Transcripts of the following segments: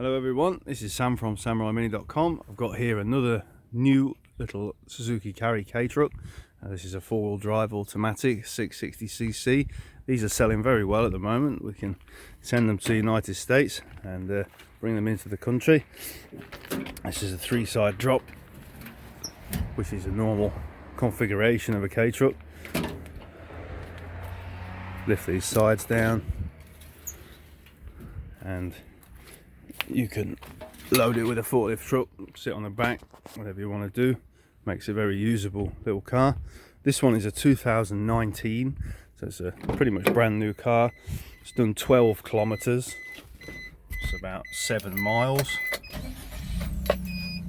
Hello everyone, this is Sam from 𝐤𝐸𝐷𝐿.com. I've got here another new little Suzuki Carry K-truck. This is a four-wheel drive automatic 660cc. These are selling very well at the moment. We can send them to the United States and bring them into the country. This is a three-side drop, which is a normal configuration of a K-truck. Lift these sides down and you can load it with a forklift truck, sit on the back, whatever you want to do. Makes a very usable little car. This one is a 2019, so it's a pretty much brand new car. It's done 12 kilometers, it's about 7 miles.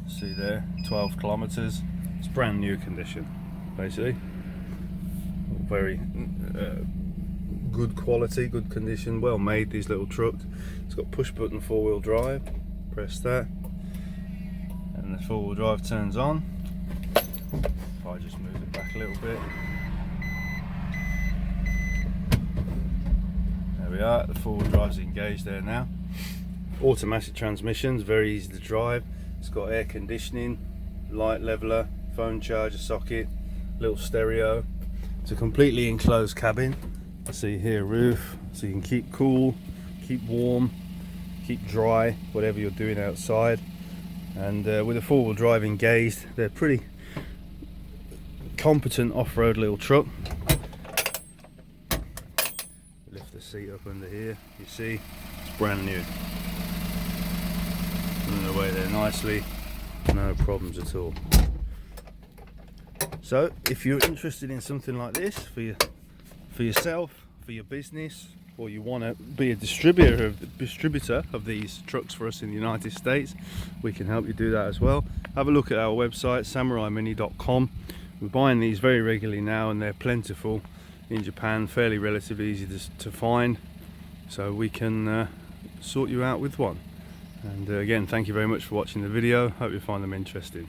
See there, 12 kilometers. It's brand new condition, basically. Very good quality, good condition, well made, these little trucks. It's got push button 4-wheel drive. Press that and the 4-wheel drive turns on. If I just move it back a little bit, there we are, the 4-wheel drive's engaged there now. Automatic transmissions, very easy to drive. It's got air conditioning, light leveler, phone charger socket, little stereo. It's a completely enclosed cabin. See here, roof, so you can keep cool, keep warm, keep dry, whatever you're doing outside. And with a 4-wheel drive engaged, they're pretty competent off-road little truck. Lift the seat up under here, you see it's brand new, running away there nicely, no problems at all. So if you're interested in something like this for yourself, for your business, or you want to be a distributor of these trucks for us in the United States, we can help you do that as well. Have a look at our website, 𝐤𝐸𝐷𝐿.com. We're buying these very regularly now and they're plentiful in Japan, fairly relatively easy to find, so we can sort you out with one. And again, thank you very much for watching the video. Hope you find them interesting.